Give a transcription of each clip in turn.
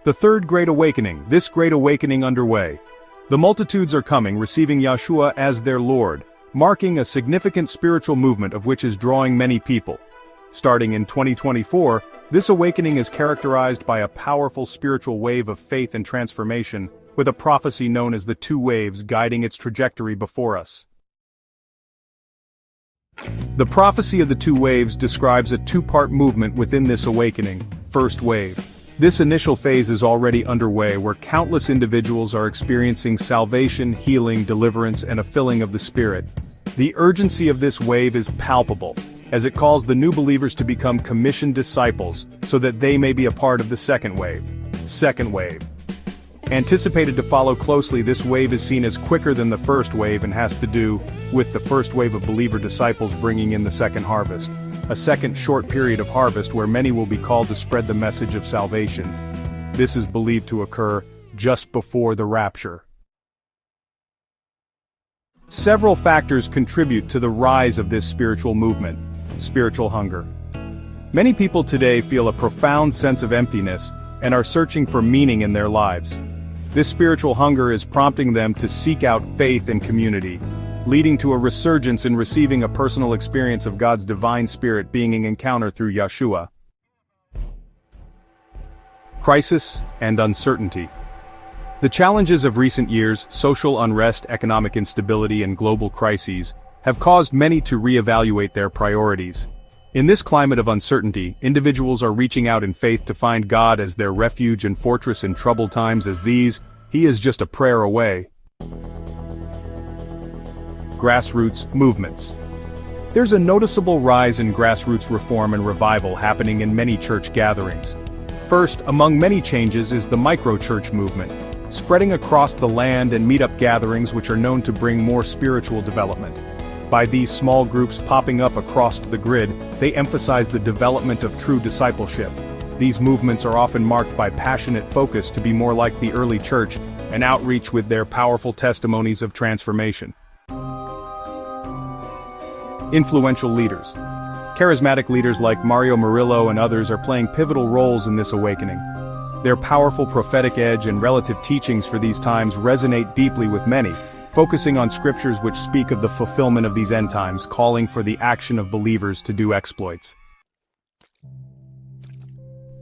The Third Great Awakening, this Great Awakening underway. The multitudes are coming, receiving Yeshua as their Lord, marking a significant spiritual movement of which is drawing many people. Starting in 2024, this awakening is characterized by a powerful spiritual wave of faith and transformation, with a prophecy known as the two waves guiding its trajectory before us. The prophecy of the two waves describes a two-part movement within this awakening. First wave. This initial phase is already underway, where countless individuals are experiencing salvation, healing, deliverance, and a filling of the Spirit. The urgency of this wave is palpable, as it calls the new believers to become commissioned disciples, so that they may be a part of the second wave. Second wave. Anticipated to follow closely, this wave is seen as quicker than the first wave and has to do with the first wave of believer disciples bringing in the second harvest. A second short period of harvest where many will be called to spread the message of salvation. This is believed to occur just before the rapture. Several factors contribute to the rise of this spiritual movement. Spiritual hunger. Many people today feel a profound sense of emptiness and are searching for meaning in their lives. This spiritual hunger is prompting them to seek out faith and community, leading to a resurgence in receiving a personal experience of God's divine Spirit being an encounter through Yeshua. Crisis and uncertainty. The challenges of recent years, social unrest, economic instability, and global crises, have caused many to reevaluate their priorities. In this climate of uncertainty, individuals are reaching out in faith to find God as their refuge and fortress in troubled times as these. He is just a prayer away. Grassroots movements. There's a noticeable rise in grassroots reform and revival happening in many church gatherings. First, among many changes is the micro-church movement, spreading across the land and meet-up gatherings which are known to bring more spiritual development. By these small groups popping up across the grid, they emphasize the development of true discipleship. These movements are often marked by passionate focus to be more like the early church, and outreach with their powerful testimonies of transformation. Influential leaders. Charismatic leaders like Mario Murillo and others are playing pivotal roles in this awakening. Their powerful prophetic edge and relative teachings for these times resonate deeply with many, focusing on scriptures which speak of the fulfillment of these end times, calling for the action of believers to do exploits.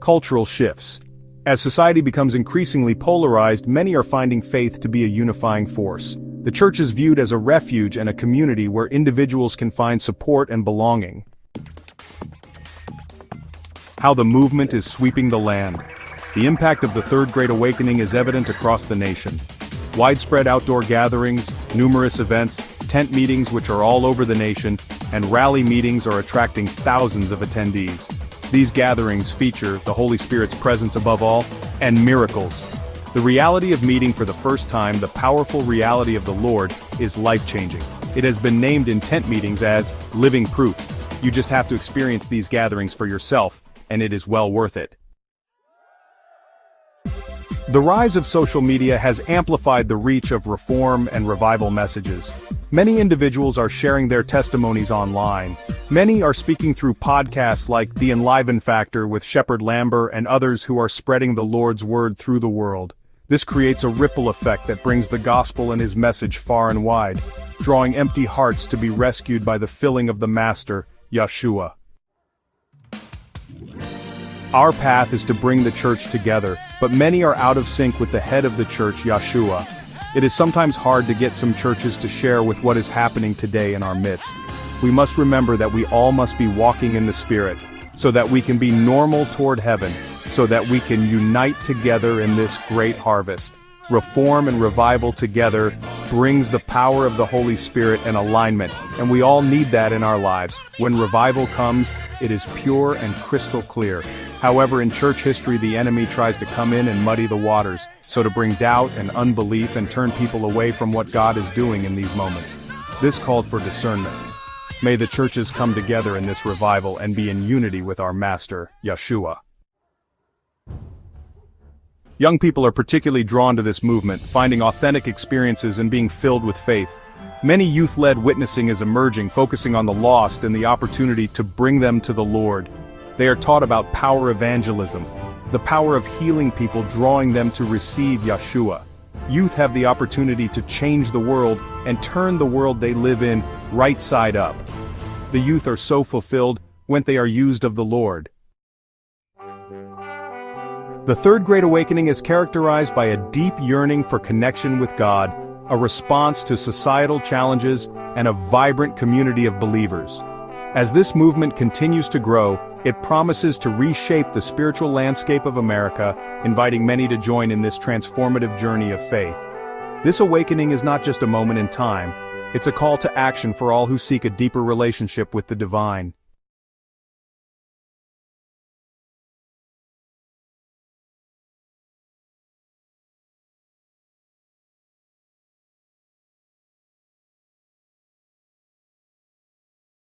Cultural shifts. As society becomes increasingly polarized, many are finding faith to be a unifying force. The church is viewed as a refuge and a community where individuals can find support and belonging. How the movement is sweeping the land. The impact of the Third Great Awakening is evident across the nation. Widespread outdoor gatherings, numerous events, tent meetings which are all over the nation, and rally meetings are attracting thousands of attendees. These gatherings feature the Holy Spirit's presence above all, and miracles. The reality of meeting for the first time, the powerful reality of the Lord, is life-changing. It has been named in tent meetings as living proof. You just have to experience these gatherings for yourself, and it is well worth it. The rise of social media has amplified the reach of reform and revival messages. Many individuals are sharing their testimonies online. Many are speaking through podcasts like The Enliven Factor with Shepard Lambert and others who are spreading the Lord's word through the world. This creates a ripple effect that brings the gospel and his message far and wide, drawing empty hearts to be rescued by the filling of the Master, Yeshua. Our path is to bring the church together, but many are out of sync with the head of the church, Yeshua. It is sometimes hard to get some churches to share with what is happening today in our midst. We must remember that we all must be walking in the Spirit, so that we can be normal toward heaven, so that we can unite together in this great harvest. Reform and revival together brings the power of the Holy Spirit and alignment, and we all need that in our lives. When revival comes, it is pure and crystal clear. However, in church history, the enemy tries to come in and muddy the waters, so to bring doubt and unbelief and turn people away from what God is doing in these moments. This called for discernment. May the churches come together in this revival and be in unity with our Master, Yeshua. Young people are particularly drawn to this movement, finding authentic experiences and being filled with faith. Many youth-led witnessing is emerging, focusing on the lost and the opportunity to bring them to the Lord. They are taught about power evangelism, The power of healing people, drawing them to receive Yeshua. Youth have the opportunity to change the world and turn the world they live in right side up. The youth are so fulfilled when they are used of the Lord. The Third Great Awakening is characterized by a deep yearning for connection with God, a response to societal challenges, and a vibrant community of believers. As this movement continues to grow, it promises to reshape the spiritual landscape of America, inviting many to join in this transformative journey of faith. This awakening is not just a moment in time, it's a call to action for all who seek a deeper relationship with the divine.